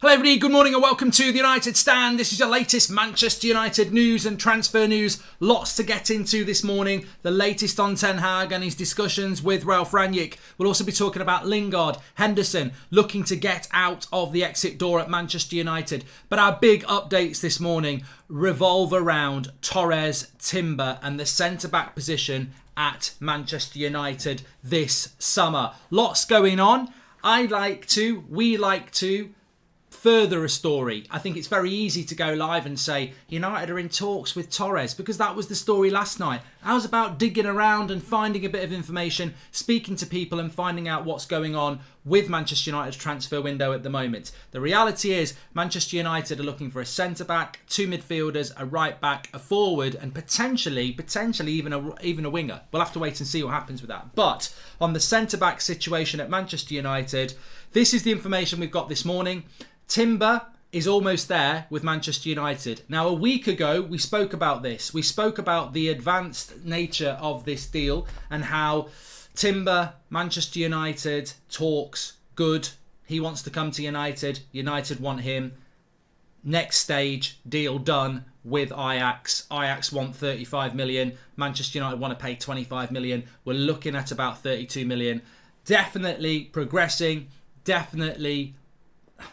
Hello everybody, good morning and welcome to the United Stand. This is your latest Manchester United news and transfer news. Lots to get into this morning. The latest on Ten Hag and his discussions with Ralf Rangnick. We'll also be talking about Lingard, Henderson, looking to get out of the exit door at Manchester United. But our big updates this morning revolve around Torres, Timber and the centre-back position at Manchester United this summer. Lots going on. We like to further a story. I think it's very easy to go live and say United are in talks with Torres because that was the story last night. I was about digging around and finding a bit of information, speaking to people and finding out what's going on with Manchester United's transfer window at the moment. The reality is Manchester United are looking for a centre-back, two midfielders, a right-back, a forward and potentially even a winger. We'll have to wait and see what happens with that. But on the centre-back situation at Manchester United, this is the information we've got this morning. Timber is almost there with Manchester United. Now, a week ago, we spoke about this. We spoke about the advanced nature of this deal and how Timber, Manchester United, talks good. He wants to come to United. United want him. Next stage, deal done with Ajax. Ajax want 35 million. Manchester United want to pay 25 million. We're looking at about 32 million. Definitely progressing.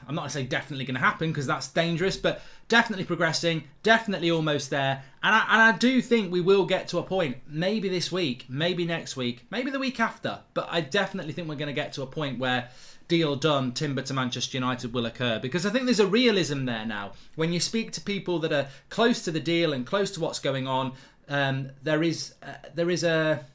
I'm not going to say definitely going to happen because that's dangerous, but definitely progressing, definitely almost there. And I do think we will get to a point, maybe this week, maybe next week, maybe the week after. But I definitely think we're going to get to a point where deal done, Timber to Manchester United will occur. Because I think there's a realism there now. When you speak to people that are close to the deal and close to what's going on, there is an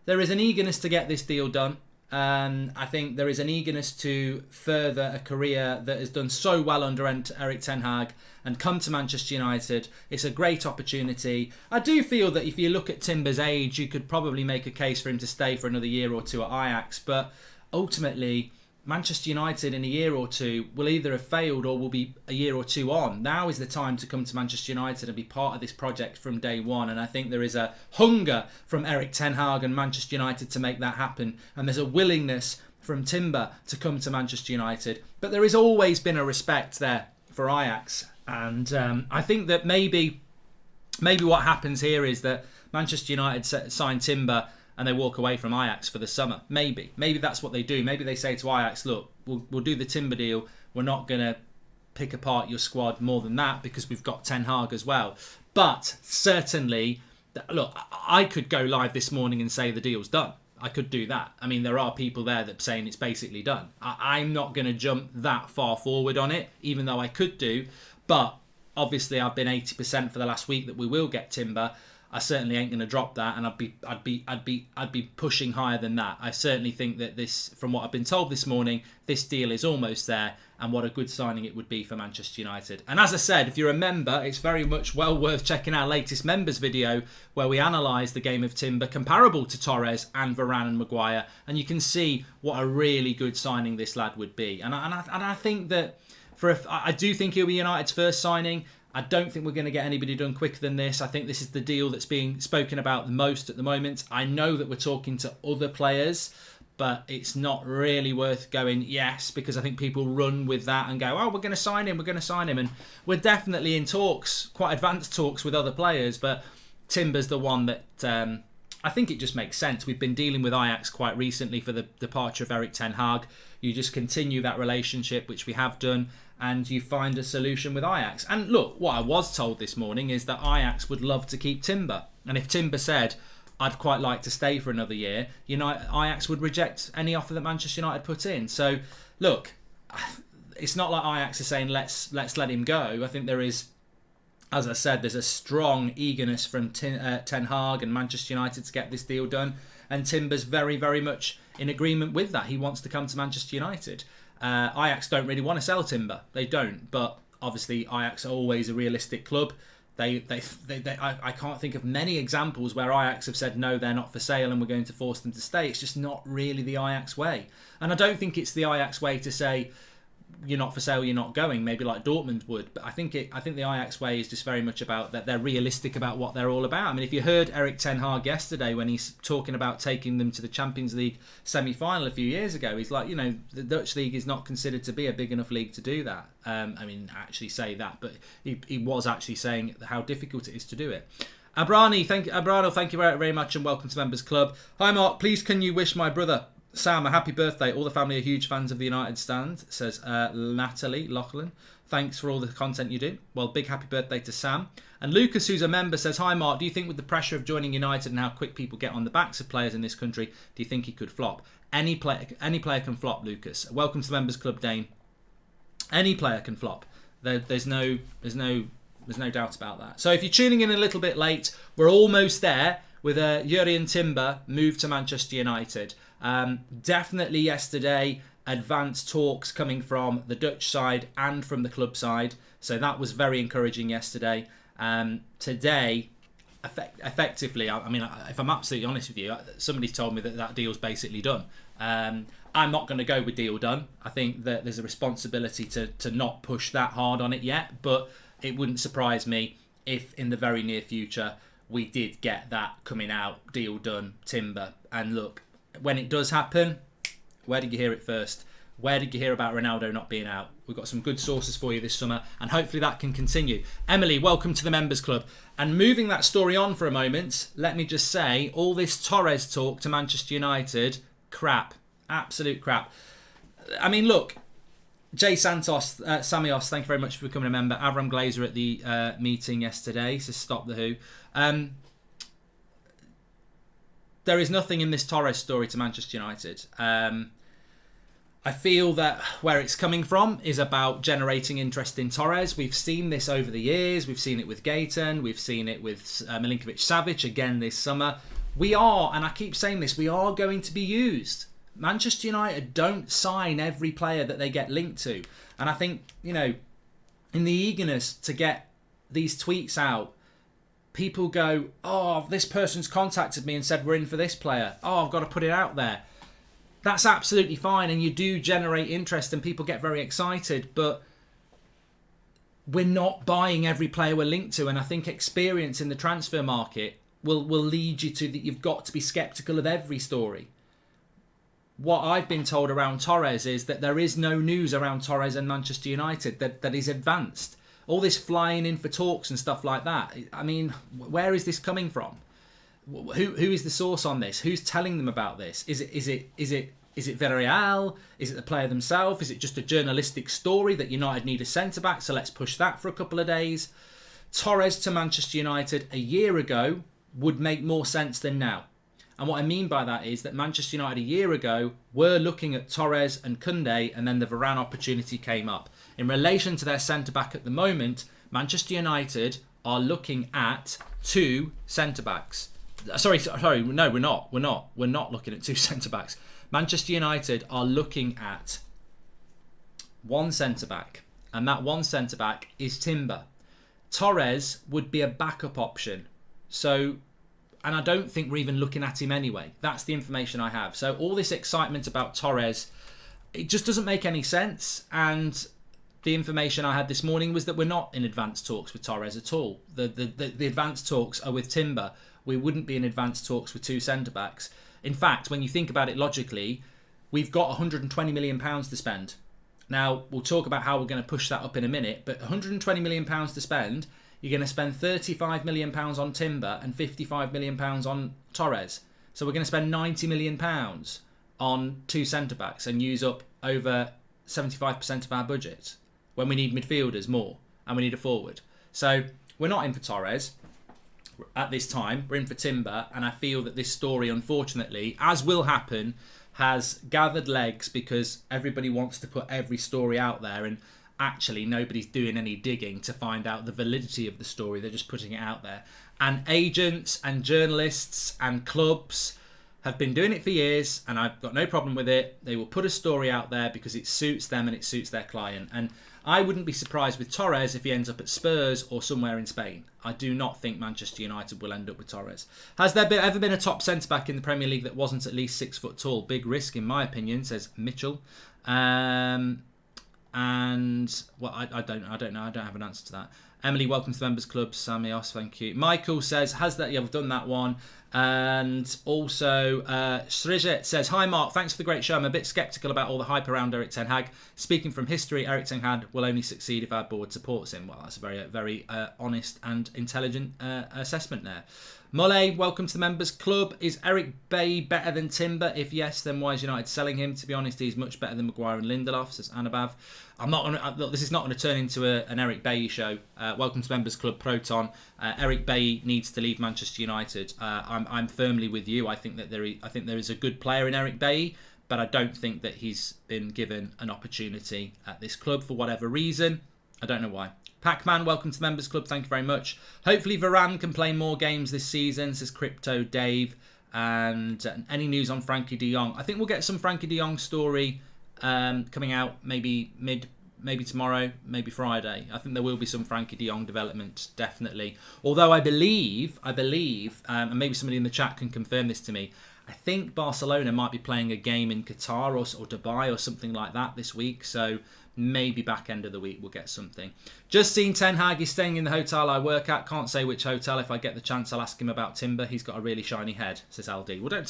eagerness to get this deal done. I think there is an eagerness to further a career that has done so well under Erik Ten Hag and come to Manchester United. It's a great opportunity. I do feel that if you look at Timber's age, you could probably make a case for him to stay for another year or two at Ajax. But ultimately, Manchester United in a year or two will either have failed or will be a year or two on. Now is the time to come to Manchester United and be part of this project from day one. And I think there is a hunger from Erik Ten Hag and Manchester United to make that happen. And there's a willingness from Timber to come to Manchester United. But there has always been a respect there for Ajax. And I think that maybe what happens here is that Manchester United sign Timber and they walk away from Ajax for the summer. Maybe that's what they do. Maybe they say to Ajax, look, we'll do the Timber deal. We're not going to pick apart your squad more than that because we've got Ten Hag as well. But certainly, look, I could go live this morning and say the deal's done. I could do that. I mean, there are people there that are saying it's basically done. I'm not going to jump that far forward on it, even though I could do. But obviously, I've been 80% for the last week that we will get Timber. I certainly ain't going to drop that, and I'd be pushing higher than that. I certainly think that this, from what I've been told this morning, this deal is almost there, and what a good signing it would be for Manchester United. And as I said, if you remember, it's very much well worth checking our latest members video where we analyse the game of Timber comparable to Torres and Varane and Maguire, and you can see what a really good signing this lad would be. And I think that I do think he'll be United's first signing. I don't think we're going to get anybody done quicker than this. I think this is the deal that's being spoken about the most at the moment. I know that we're talking to other players, but it's not really worth going yes, because I think people run with that and go, oh, we're going to sign him. And we're definitely in talks, quite advanced talks with other players, but Timber's the one that I think it just makes sense. We've been dealing with Ajax quite recently for the departure of Erik Ten Hag. You just continue that relationship, which we have done, and you find a solution with Ajax. And look, what I was told this morning is that Ajax would love to keep Timber. And if Timber said, I'd quite like to stay for another year, Ajax would reject any offer that Manchester United put in. So, look, it's not like Ajax is saying, let's let him go. I think there is, as I said, there's a strong eagerness from Ten Hag and Manchester United to get this deal done. And Timber's very, very much in agreement with that. He wants to come to Manchester United. Ajax don't really want to sell Timber. They don't. But obviously, Ajax are always a realistic club. I can't think of many examples where Ajax have said, no, they're not for sale and we're going to force them to stay. It's just not really the Ajax way. And I don't think it's the Ajax way to say, you're not for sale, you're not going, maybe like Dortmund would. But I think the Ajax way is just very much about that they're realistic about what they're all about. I mean, if you heard Erik ten Hag yesterday when he's talking about taking them to the Champions League semi-final a few years ago, he's like, the Dutch league is not considered to be a big enough league to do that. I mean, actually say that, but he was actually saying how difficult it is to do it. Abrano, thank you very, very much and welcome to Members Club. Hi Mark, please can you wish my brother Sam a happy birthday? All the family are huge fans of the United stand, says Natalie Loughlin. Thanks for all the content you do. Well, big happy birthday to Sam. And Lucas, who's a member, says, hi Mark, do you think with the pressure of joining United and how quick people get on the backs of players in this country, do you think he could flop? Any player can flop, Lucas. Welcome to the Members Club, Dane. Any player can flop. There's no doubt about that. So if you're tuning in a little bit late, we're almost there with Jurrien Timber moved to Manchester United. Definitely yesterday, advanced talks coming from the Dutch side and from the club side. So that was very encouraging yesterday. Today, effectively, I mean, if I'm absolutely honest with you, somebody's told me that deal's basically done. I'm not going to go with deal done. I think that there's a responsibility to not push that hard on it yet, but it wouldn't surprise me if in the very near future we did get that coming out, deal done, Timber. And look, when it does happen, where did you hear it first? Where did you hear about Ronaldo not being out? We've got some good sources for you this summer, and hopefully that can continue. Emily, welcome to the Members Club. And moving that story on for a moment, let me just say, all this Torres talk to Manchester United, crap. Absolute crap. I mean, look, Jay Santos, Samios, thank you very much for becoming a member. Avram Glazer at the meeting yesterday, so stop the who. There is nothing in this Torres story to Manchester United. I feel that where it's coming from is about generating interest in Torres. We've seen this over the years. We've seen it with Gayton. We've seen it with Milinkovic-Savic again this summer. We are, and I keep saying this, we are going to be used. Manchester United don't sign every player that they get linked to. And I think, in the eagerness to get these tweets out, people go, oh, this person's contacted me and said we're in for this player. Oh, I've got to put it out there. That's absolutely fine, and you do generate interest and people get very excited, but we're not buying every player we're linked to, and I think experience in the transfer market will lead you to that you've got to be sceptical of every story. What I've been told around Torres is that there is no news around Torres and Manchester United that is advanced. All this flying in for talks and stuff like that. I mean, where is this coming from? Who is the source on this? Who's telling them about this? Is it Villarreal? Is it the player themselves? Is it just a journalistic story that United need a centre-back, so let's push that for a couple of days? Torres to Manchester United a year ago would make more sense than now. And what I mean by that is that Manchester United a year ago were looking at Torres and Koundé, and then the Varane opportunity came up. In relation to their centre-back at the moment, Manchester United are looking at two centre-backs. Sorry, no, we're not. We're not looking at two centre-backs. Manchester United are looking at one centre-back, and that one centre-back is Timber. Torres would be a backup option. So, and I don't think we're even looking at him anyway. That's the information I have. So all this excitement about Torres, it just doesn't make any sense. And the information I had this morning was that we're not in advanced talks with Torres at all. The advanced talks are with Timber. We wouldn't be in advanced talks with two centre-backs. In fact, when you think about it logically, we've got £120 million to spend. Now, we'll talk about how we're going to push that up in a minute, but £120 million to spend, you're going to spend £35 million on Timber and £55 million on Torres. So we're going to spend £90 million on two centre-backs and use up over 75% of our budget when we need midfielders more and we need a forward. So we're not in for Torres at this time. We're in for Timber, and I feel that this story, unfortunately, as will happen, has gathered legs because everybody wants to put every story out there, and actually nobody's doing any digging to find out the validity of the story. They're just putting it out there. And agents and journalists and clubs have been doing it for years, and I've got no problem with it. They will put a story out there because it suits them and it suits their client. And I wouldn't be surprised with Torres if he ends up at Spurs or somewhere in Spain. I do not think Manchester United will end up with Torres. Has there ever been a top centre-back in the Premier League that wasn't at least 6 foot tall? Big risk, in my opinion, says Mitchell. And well, I don't know. I don't have an answer to that. Emily, welcome to the Members Club. Samios, thank you. Michael says, has that? Yeah, I've done that one. And also, Srijet says, hi Mark, thanks for the great show. I'm a bit sceptical about all the hype around Erik ten Hag. Speaking from history, Erik ten Hag will only succeed if our board supports him. Well, that's a very, very honest and intelligent assessment there. Mole, welcome to the Members Club. Is Eric Bailly better than Timber? If yes, then why is United selling him? To be honest, he's much better than Maguire and Lindelof, says Anabav. Look, this is not going to turn into an Eric Bailly show. Welcome to Members Club, Proton. Eric Bailly needs to leave Manchester United. I'm firmly with you. I think there is a good player in Eric Bailly, but I don't think that he's been given an opportunity at this club for whatever reason. I don't know why. Pac-Man, welcome to the Members Club. Thank you very much. Hopefully Varane can play more games this season, says Crypto Dave. And any news on Frankie de Jong? I think we'll get some Frankie de Jong story coming out maybe tomorrow, maybe Friday. I think there will be some Frankie de Jong development, definitely. Although I believe, and maybe somebody in the chat can confirm this to me, I think Barcelona might be playing a game in Qatar or Dubai or something like that this week. So maybe back end of the week we'll get something. Just seen Ten Hag is staying in the hotel I work at. Can't say which hotel. If I get the chance, I'll ask him about Timber. He's got a really shiny head, says LD. Well, don't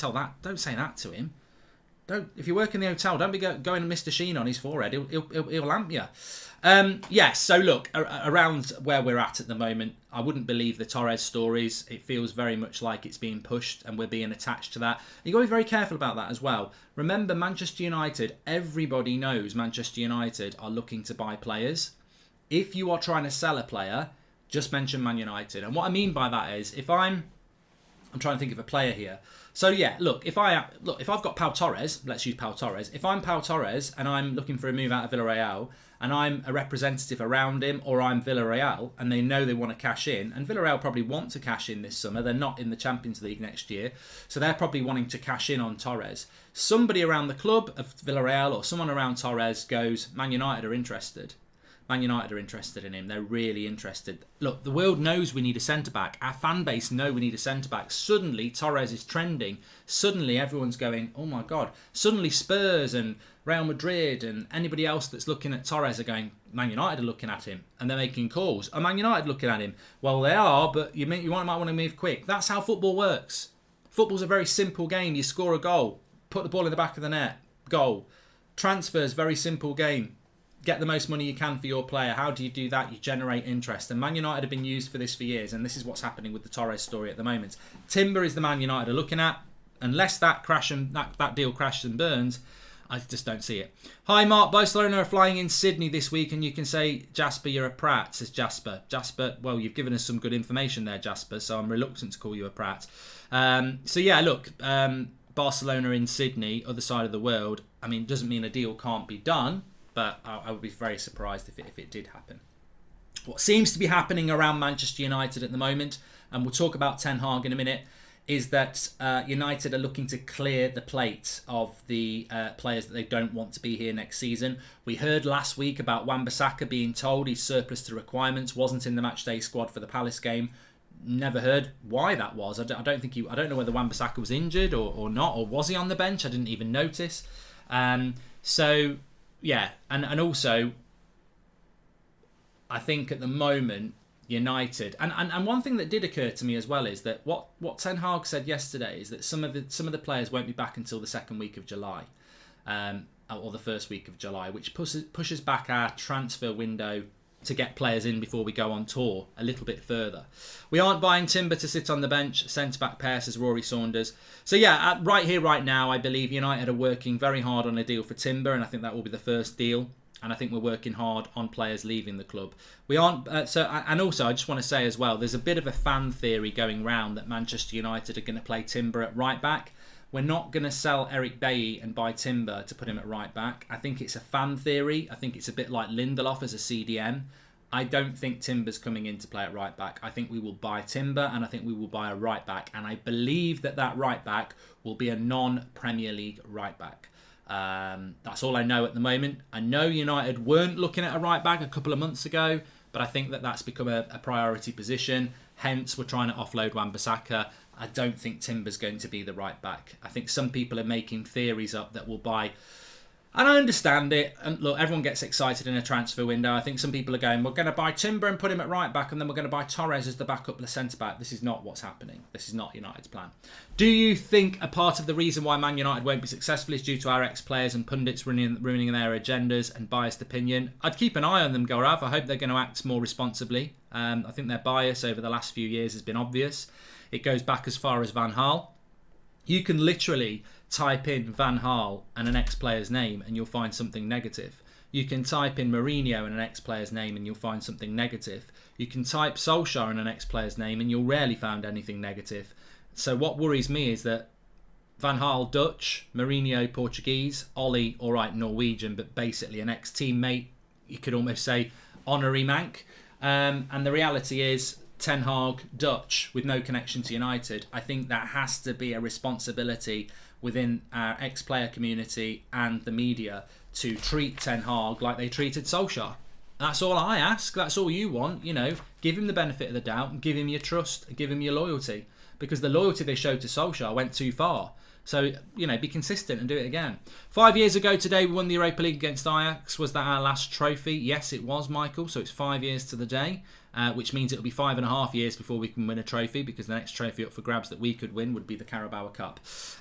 say that to him. Don't. If you work in the hotel, don't be going Mr. Sheen on his forehead. He'll lamp you. Yes. So look, around where we're at the moment, I wouldn't believe the Torres stories. It feels very much like it's being pushed and we're being attached to that. You've got to be very careful about that as well. Remember, Manchester United, everybody knows Manchester United are looking to buy players. If you are trying to sell a player, just mention Man United. And what I mean by that is, if I'm trying to think of a player here. So yeah, look, if I've got Pau Torres, let's use Pau Torres. If I'm Pau Torres and I'm looking for a move out of Villarreal and I'm a representative around him, or I'm Villarreal and they know they want to cash in, and Villarreal probably want to cash in this summer. They're not in the Champions League next year, so they're probably wanting to cash in on Torres. Somebody around the club of Villarreal or someone around Torres goes, Man United are interested. Man United are interested in him. They're really interested. Look, the world knows we need a centre-back. Our fan base know we need a centre-back. Suddenly, Torres is trending. Suddenly, everyone's going, oh my God. Suddenly, Spurs and Real Madrid and anybody else that's looking at Torres are going, Man United are looking at him. And they're making calls. Are Man United looking at him? Well, they are, but you might want to move quick. That's how football works. Football's a very simple game. You score a goal. Put the ball in the back of the net. Goal. Transfers, very simple game. Get the most money you can for your player. How do you do that? You generate interest. And Man United have been used for this for years. And this is what's happening with the Torres story at the moment. Timber is the Man United are looking at. Unless that deal crashes and burns, I just don't see it. Hi, Mark. Barcelona are flying in Sydney this week. And you can say, Jasper, you're a prat, says Jasper. Jasper, well, you've given us some good information there, Jasper. So I'm reluctant to call you a prat. So yeah, look, Barcelona in Sydney, other side of the world. I mean, doesn't mean a deal can't be done. But I would be very surprised if it did happen. What seems to be happening around Manchester United at the moment, and we'll talk about Ten Hag in a minute, is that United are looking to clear the plate of the players that they don't want to be here next season. We heard last week about Wan-Bissaka being told he's surplus to requirements, wasn't in the matchday squad for the Palace game. Never heard why that was. I don't know whether Wan-Bissaka was injured or not, or was he on the bench? I didn't even notice. Yeah, and also, I think at the moment, United, and one thing that did occur to me as well is that what Ten Hag said yesterday is that some of the players won't be back until the second week of July, or the first week of July, which pushes back our transfer window to get players in before we go on tour a little bit further. We aren't buying Timber to sit on the bench, centre-back pair, says Rory Saunders. So yeah, right here, right now, I believe United are working very hard on a deal for Timber, and I think that will be the first deal. And I think we're working hard on players leaving the club. We aren't. And also, I just want to say as well, there's a bit of a fan theory going round that Manchester United are going to play Timber at right back. We're not going to sell Eric Bailly and buy Timber to put him at right back. I think it's a fan theory. I think it's a bit like Lindelof as a CDM. I don't think Timber's coming in to play at right back. I think we will buy Timber and I think we will buy a right back. And I believe that right back will be a non-Premier League right back. That's all I know at the moment. I know United weren't looking at a right back a couple of months ago, but I think that that's become a priority position. Hence, we're trying to offload Wan-Bissaka. I don't think Timber's going to be the right back. I think some people are making theories up that we'll buy And I understand it. And look, everyone gets excited in a transfer window. I think some people are going, we're going to buy Timber and put him at right back, and then we're going to buy Torres as the backup centre back. This is not what's happening. This is not United's plan. Do you think a part of the reason why Man United won't be successful is due to our ex-players and pundits ruining their agendas and biased opinion? I'd keep an eye on them, Gaurav. I hope they're going to act more responsibly. I think their bias over the last few years has been obvious. It goes back as far as Van Gaal. You can literally type in Van Gaal and an ex-player's name and you'll find something negative. You can type in Mourinho and an ex-player's name and you'll find something negative. You can type Solskjaer and an ex-player's name and you'll rarely find anything negative. So what worries me is that Van Gaal, Dutch, Mourinho, Portuguese, Ollie, all right, Norwegian, but basically an ex-teammate, you could almost say honorary mank. And the reality is Ten Hag, Dutch, with no connection to United. I think that has to be a responsibility within our ex-player community and the media to treat Ten Hag like they treated Solskjaer. That's all I ask. That's all you want. You know, give him the benefit of the doubt and give him your trust and give him your loyalty. Because the loyalty they showed to Solskjaer went too far. So, you know, be consistent and do it again. 5 years ago today, we won the Europa League against Ajax. Was that our last trophy? Yes, it was, Michael. So it's 5 years to the day, which means it'll be 5.5 years before we can win a trophy, because the next trophy up for grabs that we could win would be the Carabao Cup.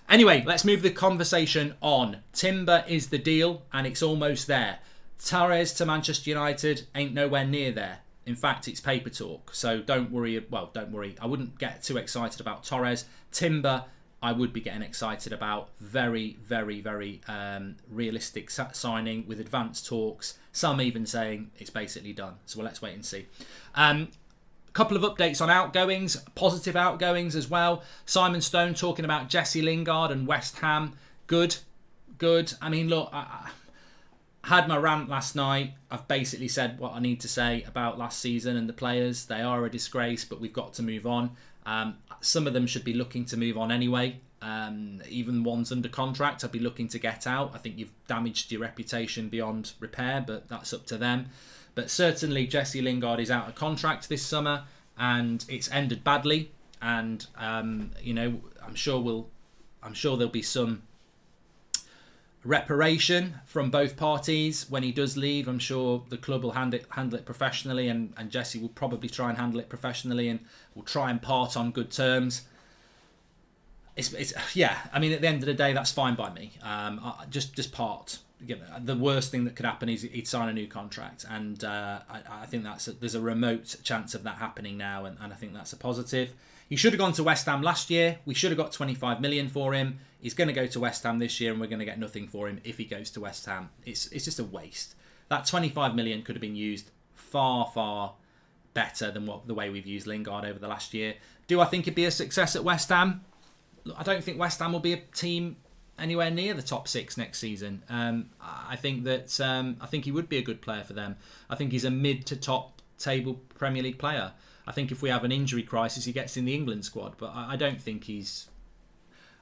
Anyway, let's move the conversation on. Timber is the deal, and it's almost there. Torres to Manchester United ain't nowhere near there. In fact, it's paper talk. So don't worry. Well, don't worry. I wouldn't get too excited about Torres. Timber, I would be getting excited about. Very, very, very realistic signing with advanced talks. Some even saying it's basically done. So well, let's wait and see. Couple of updates on outgoings, positive outgoings as well. Simon Stone talking about Jesse Lingard and West Ham. Good. I mean, look, I had my rant last night. I've basically said what I need to say about last season and the players. They are a disgrace, but we've got to move on. Some of them should be looking to move on anyway. Even ones under contract, I'd be looking to get out. I think you've damaged your reputation beyond repair, but that's up to them. But certainly Jesse Lingard is out of contract this summer, and it's ended badly. And you know, I'm sure there'll be some reparation from both parties when he does leave. I'm sure the club will handle it professionally, and Jesse will probably try and handle it professionally, and will try and part on good terms. It's yeah. I mean, at the end of the day, that's fine by me. Just part. The worst thing that could happen is he'd sign a new contract, and I think there's a remote chance of that happening now, and I think that's a positive. He should have gone to West Ham last year. We should have got 25 million for him. He's going to go to West Ham this year, and we're going to get nothing for him if he goes to West Ham. It's just a waste. That 25 million could have been used far, far better than the way we've used Lingard over the last year. Do I think he'd be a success at West Ham? Look, I don't think West Ham will be a team anywhere near the top 6 next season. I think he would be a good player for them. I think he's a mid to top table Premier League player. I think if we have an injury crisis, he gets in the England squad. But I don't think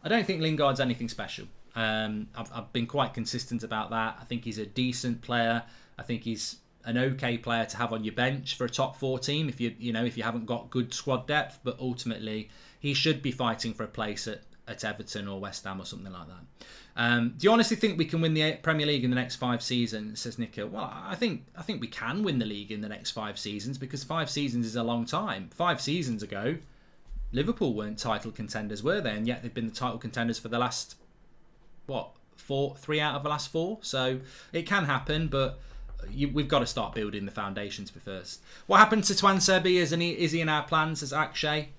Lingard's anything special. I've been quite consistent about that. I think he's a decent player. I think he's an okay player to have on your bench for a top 4 team if you haven't got good squad depth. But ultimately, he should be fighting for a place at Everton or West Ham or something like that. Do you honestly think we can win the Premier League in the next 5 seasons? Says Nico. Well, I think we can win the league in the next 5 seasons, because 5 seasons is a long time. 5 seasons ago, Liverpool weren't title contenders, were they? And yet they've been the title contenders for the last 3 out of the last 4. So it can happen, but we've got to start building the foundations first. What happened to Tuanzebe? Is he in our plans as Akshay?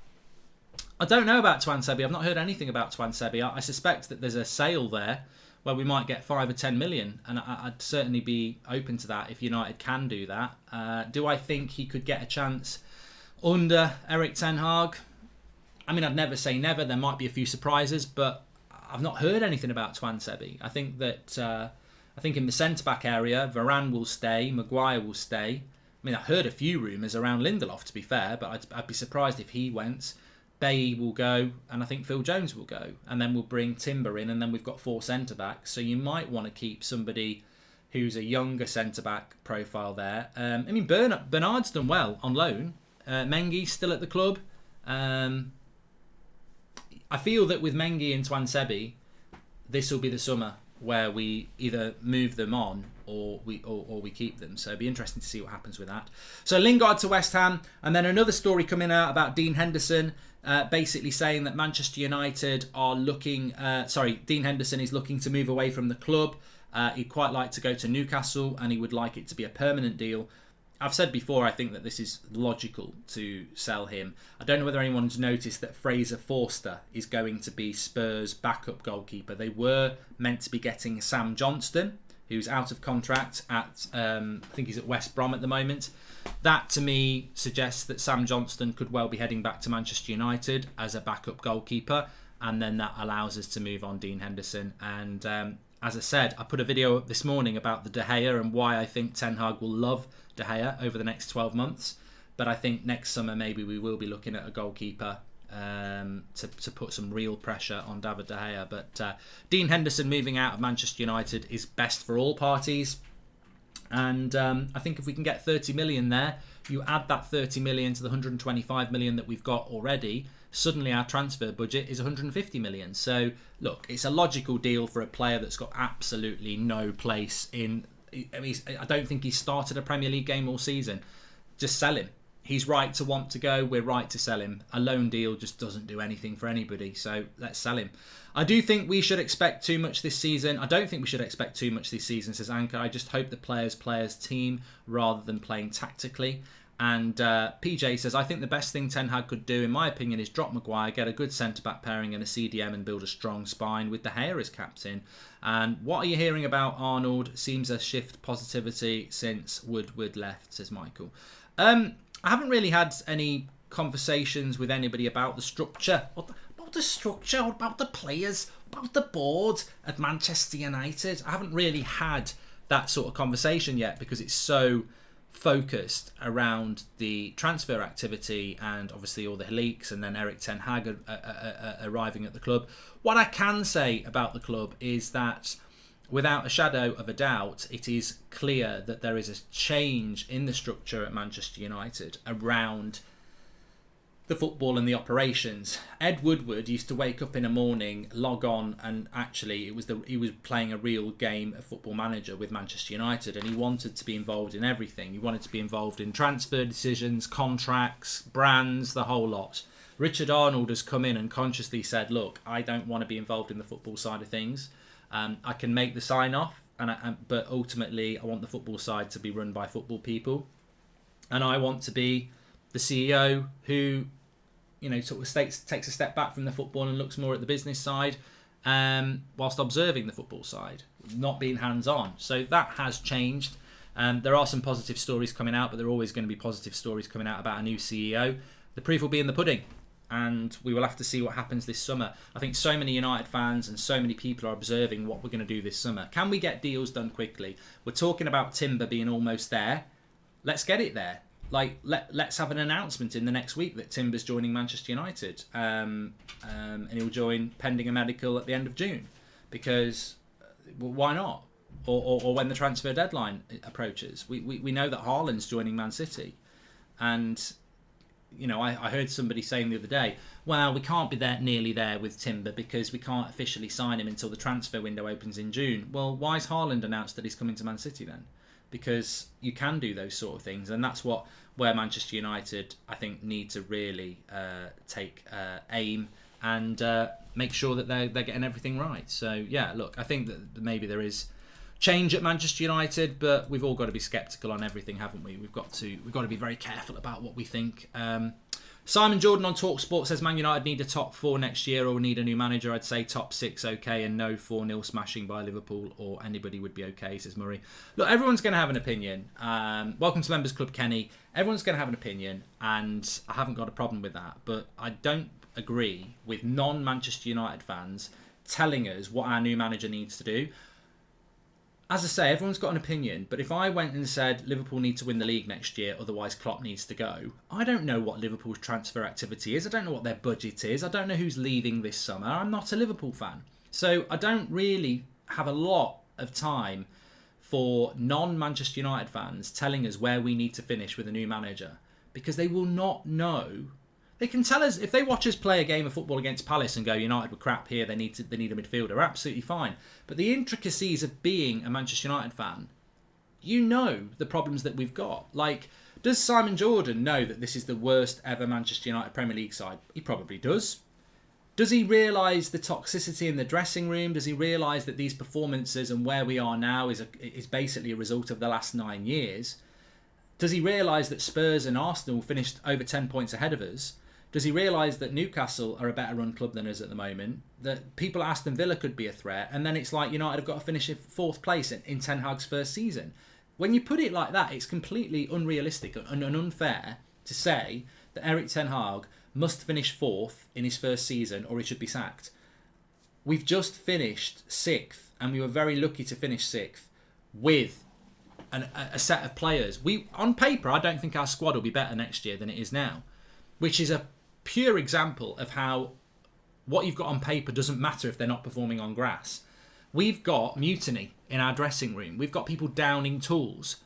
I don't know about Tuanzebe. I've not heard anything about Tuanzebe. I suspect that there's a sale there where we might get 5 or 10 million, and I'd certainly be open to that if United can do that. Do I think he could get a chance under Erik ten Hag? I mean, I'd never say never. There might be a few surprises, but I've not heard anything about Tuanzebe. I think in the centre-back area, Varane will stay, Maguire will stay. I mean, I heard a few rumours around Lindelof, to be fair, but I'd be surprised if he went. Bailly will go, and I think Phil Jones will go. And then we'll bring Timber in, and then we've got 4 centre-backs. So you might want to keep somebody who's a younger centre-back profile there. I mean, Bernard's done well on loan. Mengi's still at the club. I feel that with Mengi and Tuanzebe, this will be the summer. where we either move them on or we keep them. So it'll be interesting to see what happens with that. So Lingard to West Ham, and then another story coming out about Dean Henderson, basically saying that Manchester United are looking... Dean Henderson is looking to move away from the club. He'd quite like to go to Newcastle, and he would like it to be a permanent deal. I've said before, I think that this is logical to sell him. I don't know whether anyone's noticed that Fraser Forster is going to be Spurs' backup goalkeeper. They were meant to be getting Sam Johnston, who's out of contract at, I think he's at West Brom at the moment. That, to me, suggests that Sam Johnston could well be heading back to Manchester United as a backup goalkeeper, and then that allows us to move on Dean Henderson. And as I said, I put a video up this morning about the De Gea and why I think Ten Hag will love De Gea over the next 12 months. But I think next summer maybe we will be looking at a goalkeeper to put some real pressure on David De Gea. But Dean Henderson moving out of Manchester United is best for all parties. And I think if we can get 30 million there, you add that 30 million to the 125 million that we've got already, suddenly our transfer budget is 150 million. So look, it's a logical deal for a player that's got absolutely no place in... I don't think he's started a Premier League game all season. Just sell him. He's right to want to go. We're right to sell him. A loan deal just doesn't do anything for anybody. So let's sell him. I do think we should expect too much this season. I don't think we should expect too much this season, says Anchor. I just hope the players play as team rather than playing tactically. And PJ says, I think the best thing Ten Hag could do, in my opinion, is drop Maguire, get a good centre-back pairing and a CDM and build a strong spine with De Gea as captain. And what are you hearing about Arnold? Seems a shift positivity since Woodward left, says Michael. I haven't really had any conversations with anybody about the structure. About the structure, about the players, about the board at Manchester United. I haven't really had that sort of conversation yet because it's so focused around the transfer activity and obviously all the leaks and then Erik ten Hag arriving at the club. What I can say about the club is that without a shadow of a doubt, it is clear that there is a change in the structure at Manchester United around the football and the operations. Ed Woodward used to wake up in a morning, log on, and actually he was playing a real game of Football Manager with Manchester United, and he wanted to be involved in everything. He wanted to be involved in transfer decisions, contracts, brands, the whole lot. Richard Arnold has come in and consciously said, look, I don't want to be involved in the football side of things. I can make the sign-off, but ultimately I want the football side to be run by football people. And I want to be the CEO who, sort of takes a step back from the football and looks more at the business side, whilst observing the football side, not being hands-on. So that has changed. There are some positive stories coming out, but there are always going to be positive stories coming out about a new CEO. The proof will be in the pudding, and we will have to see what happens this summer. I think so many United fans and so many people are observing what we're going to do this summer. Can we get deals done quickly? We're talking about Timber being almost there. Let's get it there. Let's have an announcement in the next week that Timber's joining Manchester United, and he'll join pending a medical at the end of June, because why not? Or when the transfer deadline approaches, we know that Haaland's joining Man City, and I heard somebody saying the other day, well, we can't be nearly there with Timber because we can't officially sign him until the transfer window opens in June. Well, why has Haaland announced that he's coming to Man City then? Because you can do those sort of things, and that's where Manchester United, I think, need to really take aim and make sure that they're getting everything right. So yeah, look, I think that maybe there is change at Manchester United, but we've all got to be sceptical on everything, haven't we? We've got to be very careful about what we think. Simon Jordan on TalkSport says Man United need a top 4 next year or need a new manager. I'd say top 6 okay, and no 4-0 smashing by Liverpool or anybody would be okay, says Murray. Look, everyone's going to have an opinion. Welcome to Members Club, Kenny. Everyone's going to have an opinion, and I haven't got a problem with that. But I don't agree with non-Manchester United fans telling us what our new manager needs to do. As I say, everyone's got an opinion, but if I went and said Liverpool need to win the league next year, otherwise Klopp needs to go, I don't know what Liverpool's transfer activity is. I don't know what their budget is. I don't know who's leaving this summer. I'm not a Liverpool fan. So I don't really have a lot of time for non-Manchester United fans telling us where we need to finish with a new manager, because they will not know. They can tell us if they watch us play a game of football against Palace and go, United were crap here, they need a midfielder. Absolutely fine. But the intricacies of being a Manchester United fan, you know the problems that we've got. Like, does Simon Jordan know that this is the worst ever Manchester United Premier League side? He probably does. Does he realise the toxicity in the dressing room? Does he realise that these performances and where we are now is basically a result of the last 9 years? Does he realise that Spurs and Arsenal finished over 10 points ahead of us? Does he realise that Newcastle are a better run club than us at the moment? That people at Aston Villa could be a threat? And then it's like United have got to finish in 4th place in Ten Hag's first season. When you put it like that, it's completely unrealistic and unfair to say that Erik Ten Hag must finish 4th in his first season or he should be sacked. We've just finished 6th, and we were very lucky to finish 6th with a set of players. On paper, I don't think our squad will be better next year than it is now, which is a pure example of how what you've got on paper doesn't matter if they're not performing on grass. We've got mutiny in our dressing room. We've got people downing tools.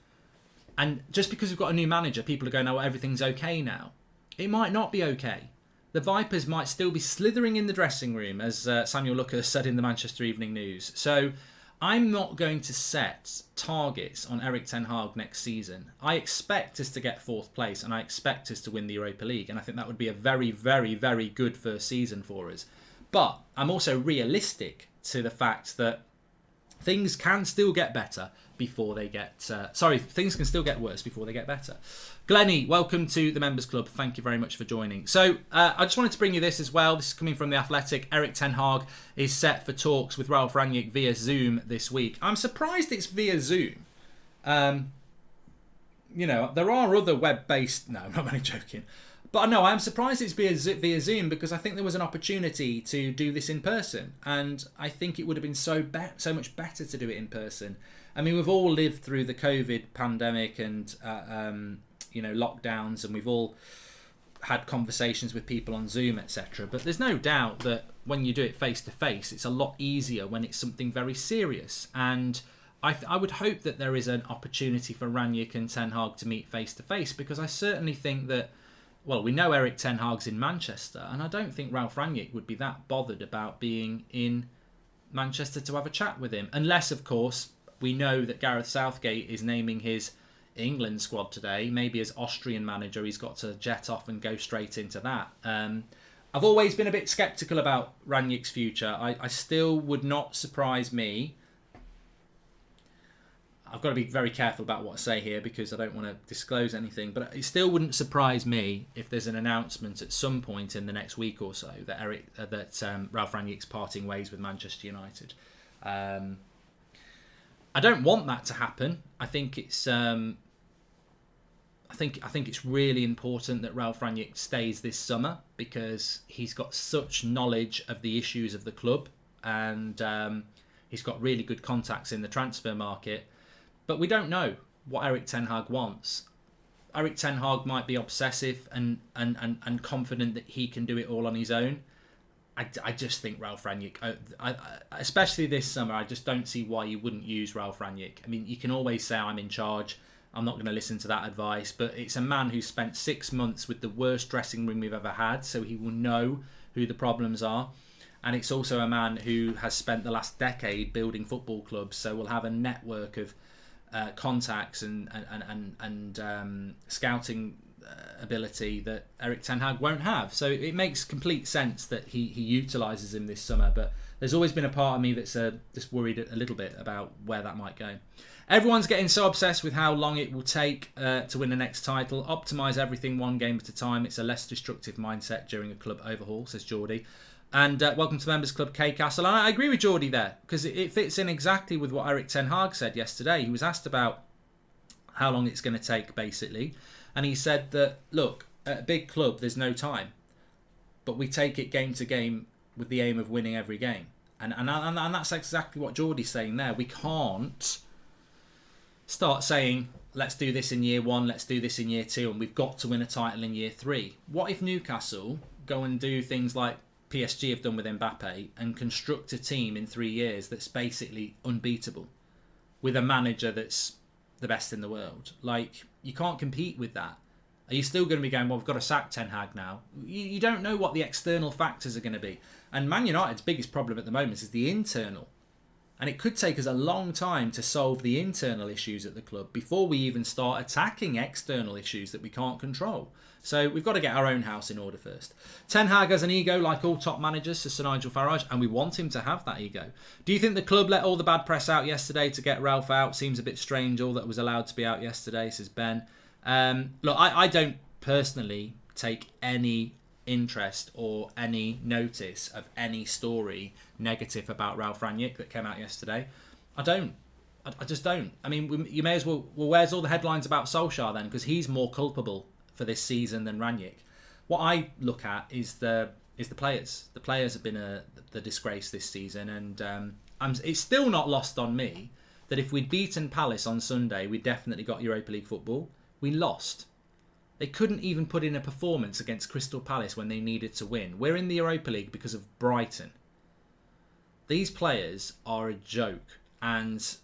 And just because we've got a new manager, people are going, oh, everything's okay now. It might not be okay. The Vipers might still be slithering in the dressing room, as Samuel Lucker said in the Manchester Evening News. So I'm not going to set targets on Erik Ten Hag next season. I expect us to get 4th place and I expect us to win the Europa League. And I think that would be a very, very, very good first season for us. But I'm also realistic to the fact that things can still get better before they get... things can still get worse before they get better. Glennie, welcome to the Members Club. Thank you very much for joining. So I just wanted to bring you this as well. This is coming from The Athletic. Erik Ten Hag is set for talks with Ralf Rangnick via Zoom this week. I'm surprised it's via Zoom. There are other web-based... No, I'm not really joking. But no, I'm surprised it's via Zoom because I think there was an opportunity to do this in person. And I think it would have been so much better to do it in person. I mean, we've all lived through the COVID pandemic and... lockdowns, and we've all had conversations with people on Zoom, etc. But there's no doubt that when you do it face to face, it's a lot easier when it's something very serious. And I would hope that there is an opportunity for Rangnick and Ten Hag to meet face to face, because I certainly think that, well, we know Erik Ten Hag's in Manchester, and I don't think Ralf Rangnick would be that bothered about being in Manchester to have a chat with him, unless, of course, we know that Gareth Southgate is naming his England squad today. Maybe as Austrian manager he's got to jet off and go straight into that. I've always been a bit sceptical about Rangnick's future. I still would not surprise me. I've got to be very careful about what I say here because I don't want to disclose anything, but it still wouldn't surprise me if there's an announcement at some point in the next week or so that Ralf Rangnick's parting ways with Manchester United. I don't want that to happen. I think it's I think it's really important that Ralf Rangnick stays this summer because he's got such knowledge of the issues of the club and he's got really good contacts in the transfer market. But we don't know what Erik Ten Hag wants. Erik Ten Hag might be obsessive and confident that he can do it all on his own. I just think Ralf Rangnick, especially this summer, I just don't see why you wouldn't use Ralf Rangnick. I mean, you can always say, I'm in charge. I'm not going to listen to that advice. But it's a man who spent 6 months with the worst dressing room we've ever had, so he will know who the problems are. And it's also a man who has spent the last decade building football clubs, so we'll have a network of contacts and scouting ability that Erik Ten Hag won't have. So it makes complete sense that he utilises him this summer. But there's always been a part of me that's just worried a little bit about where that might go. Everyone's getting so obsessed with how long it will take to win the next title. Optimise everything one game at a time. It's a less destructive mindset during a club overhaul, says Geordie. And welcome to Members Club K Castle. And I agree with Geordie there because it fits in exactly with what Erik Ten Hag said yesterday. He was asked about how long it's going to take, basically. And he said that, look, at a big club, there's no time. But we take it game to game with the aim of winning every game. And that's exactly what Geordie's saying there. We can't start saying, let's do this in year 1, let's do this in year 2, and we've got to win a title in year 3. What if Newcastle go and do things like PSG have done with Mbappe and construct a team in 3 years that's basically unbeatable with a manager that's the best in the world? Like, you can't compete with that. Are you still going to be going, well, we've got to sack Ten Hag now? You don't know what the external factors are going to be. And Man United's biggest problem at the moment is the internal. And it could take us a long time to solve the internal issues at the club before we even start attacking external issues that we can't control. So we've got to get our own house in order first. Ten Hag has an ego like all top managers, says Sir Nigel Farage, and we want him to have that ego. Do you think the club let all the bad press out yesterday to get Ralph out? Seems a bit strange, all that was allowed to be out yesterday, says Ben. Look, I don't personally take any interest or any notice of any story negative about Ralph Rangnick that came out yesterday. I don't. I just don't. I mean, you may as well where's all the headlines about Solskjaer then? Because he's more culpable for this season than Rangnick. What I look at is the players. The players have been the disgrace this season, and it's still not lost on me that if we'd beaten Palace on Sunday, we definitely got Europa League football. We lost. They couldn't even put in a performance against Crystal Palace when they needed to win. We're in the Europa League because of Brighton. These players are a joke, and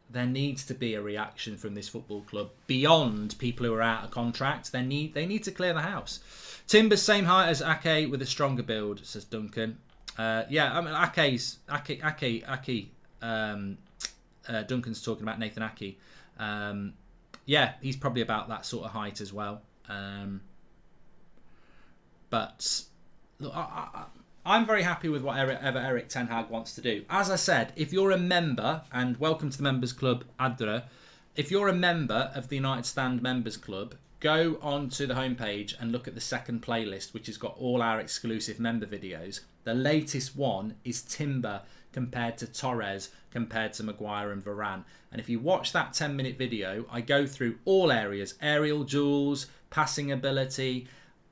there needs to be a reaction from this football club beyond people who are out of contract. They need to clear the house. Timber's same height as Ake with a stronger build, says Duncan. Yeah, I mean Ake. Duncan's talking about Nathan Ake. Yeah, he's probably about that sort of height as well. But look, I'm very happy with whatever Erik Ten Hag wants to do. As I said, if you're a member, and welcome to the Members Club, Adra, if you're a member of the United Stand Members Club, go onto the homepage and look at the second playlist, which has got all our exclusive member videos. The latest one is Timber compared to Torres, compared to Maguire and Varane. And if you watch that 10-minute video, I go through all areas, aerial duels, passing ability,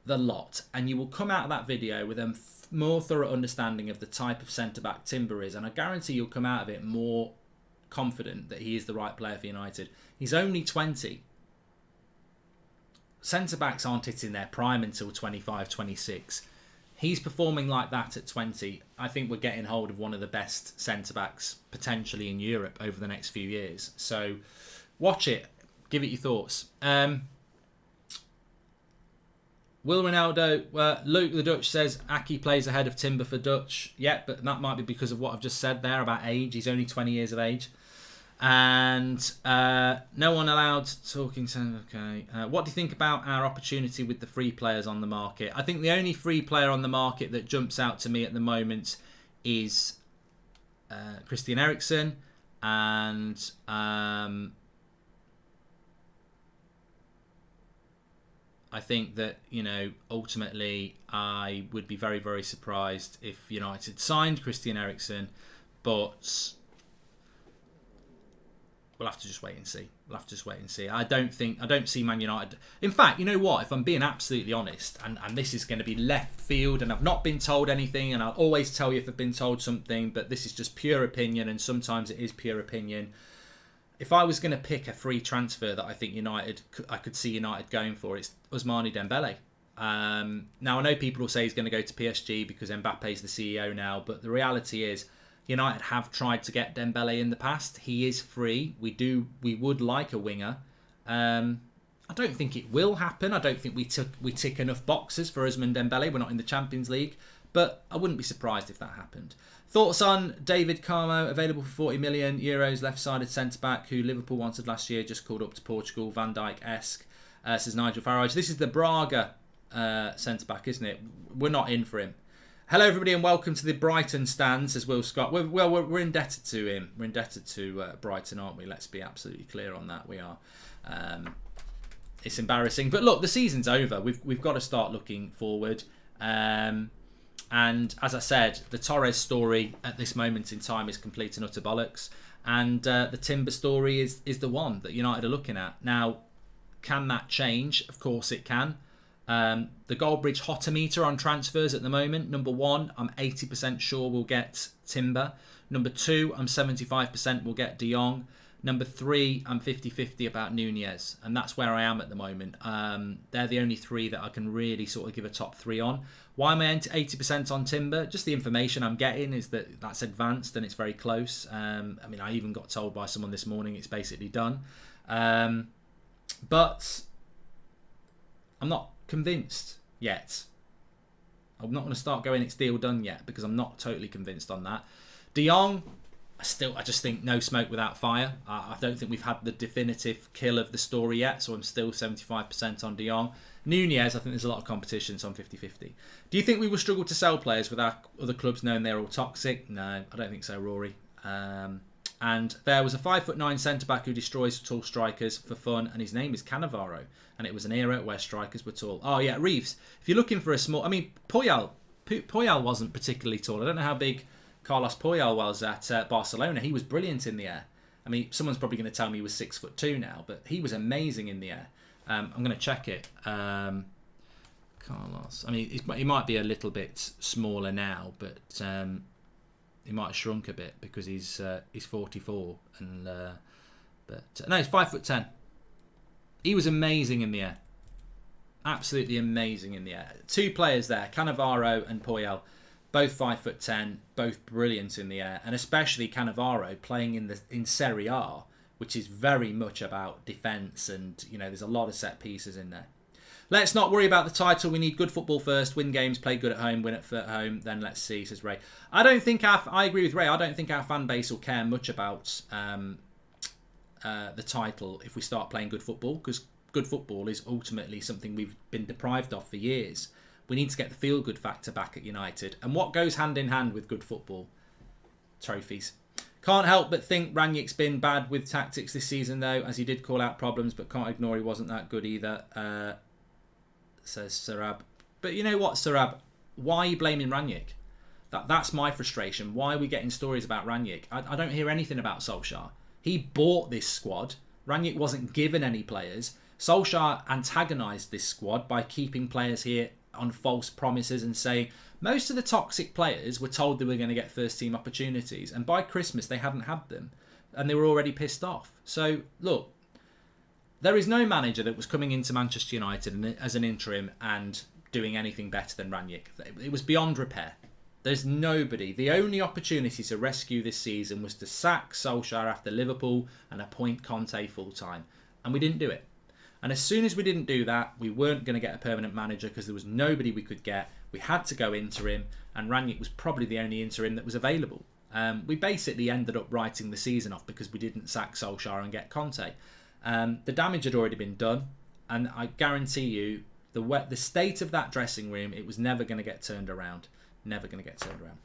the lot. And you will come out of that video with a more thorough understanding of the type of centre-back Timber is. And I guarantee you'll come out of it more confident that he is the right player for United. He's only 20. Centre-backs aren't hitting their prime until 25, 26. He's performing like that at 20. I think we're getting hold of one of the best centre-backs potentially in Europe over the next few years. So watch it. Give it your thoughts. Will Ronaldo, Luke the Dutch says Aki plays ahead of Timber for Dutch. Yeah, but that might be because of what I've just said there about age. He's only 20 years of age. And no one allowed talking. Okay. What do you think about our opportunity with the free players on the market? I think the only free player on the market that jumps out to me at the moment is Christian Eriksen. And I think that, ultimately I would be very, very surprised if United signed Christian Eriksen, but we'll have to just wait and see. I don't see Man United. In fact, you know what? If I'm being absolutely honest, and this is going to be left field, and I've not been told anything, and I'll always tell you if I've been told something, but this is just pure opinion, and sometimes it is pure opinion. If I was going to pick a free transfer that I think I could see United going for, it's Ousmane Dembele. Now, I know people will say he's going to go to PSG because Mbappe's the CEO now, but the reality is United have tried to get Dembele in the past. He is free. We would like a winger. I don't think it will happen. I don't think we tick enough boxes for Ousmane Dembele. We're not in the Champions League, but I wouldn't be surprised if that happened. Thoughts on David Carmo, available for 40 million euros, left-sided centre-back, who Liverpool wanted last year, just called up to Portugal, Van Dijk-esque, says Nigel Farage. This is the Braga centre-back, isn't it? We're not in for him. Hello, everybody, and welcome to the Brighton stand, says Will Scott. We're indebted to him. We're indebted to Brighton, aren't we? Let's be absolutely clear on that. We are. It's embarrassing. But look, the season's over. We've got to start looking forward. And as I said, the Torres story at this moment in time is complete and utter bollocks. And the Timber story is the one that United are looking at. Now, can that change? Of course it can. The Goldbridge Hotometer on transfers at the moment. Number 1, I'm 80% sure we'll get Timber. Number 2, I'm 75% we'll get De Jong. Number 3, I'm 50-50 about Nunez. And that's where I am at the moment. They're the only 3 that I can really sort of give a top 3 on. Why am I 80% on Timber? Just the information I'm getting is that that's advanced and it's very close. I even got told by someone this morning it's basically done. But I'm not convinced yet. I'm not going to start going it's deal done yet because I'm not totally convinced on that. De Jong, I just think no smoke without fire. I don't think we've had the definitive kill of the story yet, so I'm still 75% on De Jong. Nunez, I think there's a lot of competition, so I'm 50-50. Do you think we will struggle to sell players with our other clubs knowing they're all toxic? No, I don't think so, Rory. And there was a 5'9" centre-back who destroys tall strikers for fun, and his name is Cannavaro. And it was an era where strikers were tall. Oh, yeah, Reeves. If you're looking for a small... I mean, Puyol wasn't particularly tall. I don't know how big Carlos Puyol was at Barcelona. He was brilliant in the air. I mean, someone's probably going to tell me he was 6'2" now, but he was amazing in the air. I'm going to check it. Carlos. I mean, he might be a little bit smaller now, but... he might have shrunk a bit because he's 44 and no, he's 5'10". He was amazing in the air, absolutely amazing in the air. Two players there, Cannavaro and Puyol, both 5'10", both brilliant in the air, and especially Cannavaro playing in Serie A, which is very much about defence, and there's a lot of set pieces in there. Let's not worry about the title. We need good football first. Win games, play good at home, win at home. Then let's see, says Ray. I agree with Ray. I don't think our fan base will care much about the title if we start playing good football, because good football is ultimately something we've been deprived of for years. We need to get the feel-good factor back at United. And what goes hand in hand with good football? Trophies. Can't help but think Rangnick's been bad with tactics this season, though, as he did call out problems, but can't ignore he wasn't that good either. Says Sarab. But you know what, Sarab? Why are you blaming Rangnick? That's my frustration. Why are we getting stories about Rangnick? I don't hear anything about Solskjaer. He bought this squad. Rangnick wasn't given any players. Solskjaer antagonised this squad by keeping players here on false promises and saying most of the toxic players were told they were going to get first team opportunities, and by Christmas they hadn't had them and they were already pissed off. So look, there is no manager that was coming into Manchester United as an interim and doing anything better than Rangnick. It was beyond repair. There's nobody. The only opportunity to rescue this season was to sack Solskjaer after Liverpool and appoint Conte full-time. And we didn't do it. And as soon as we didn't do that, we weren't going to get a permanent manager because there was nobody we could get. We had to go interim, and Rangnick was probably the only interim that was available. We basically ended up writing the season off because we didn't sack Solskjaer and get Conte. The damage had already been done, and I guarantee you the state of that dressing room, it was never going to get turned around. Never going to get turned around.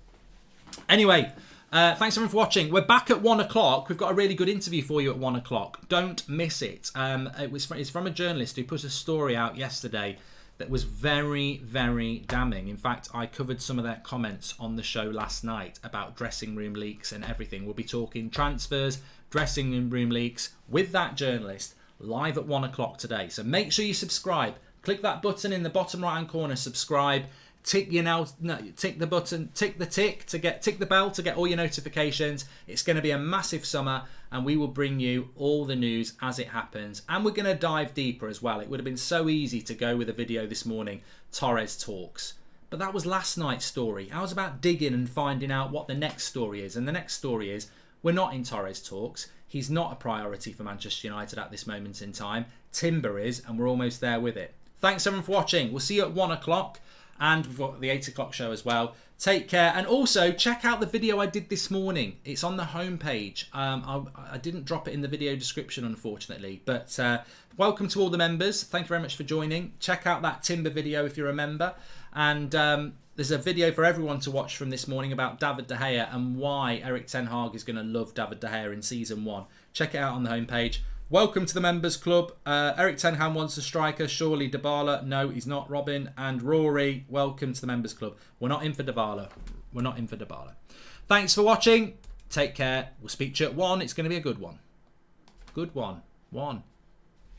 Anyway, thanks everyone for watching. We're back at 1 o'clock. We've got a really good interview for you at 1 o'clock. Don't miss it. It's from a journalist who put a story out yesterday that was very, very damning. In fact, I covered some of their comments on the show last night about dressing room leaks and everything. We'll be talking transfers, dressing room leaks with that journalist live at 1 o'clock today. So make sure you subscribe. Click that button in the bottom right hand corner, subscribe. Tick the button, tick the bell to get all your notifications. It's going to be a massive summer, and we will bring you all the news as it happens. And we're going to dive deeper as well. It would have been so easy to go with a video this morning, Torres talks. But that was last night's story. I was about digging and finding out what the next story is. And the next story is, we're not in Torres talks. He's not a priority for Manchester United at this moment in time. Timber is, and we're almost there with it. Thanks everyone for watching. We'll see you at 1 o'clock. And we've got the 8 o'clock show as well. Take care. And also, check out the video I did this morning. It's on the homepage. I didn't drop it in the video description, unfortunately. But welcome to all the members. Thank you very much for joining. Check out that Timber video if you're a member. And there's a video for everyone to watch from this morning about David De Gea and why Erik ten Hag is going to love David De Gea in Season 1. Check it out on the homepage. Welcome to the Members Club. Erik ten Hag wants a striker. Surely Dybala. No, he's not. Robin and Rory, welcome to the Members Club. We're not in for Dybala. We're not in for Dybala. Thanks for watching. Take care. We'll speak to you at 1. It's going to be a good one. Good one. 1.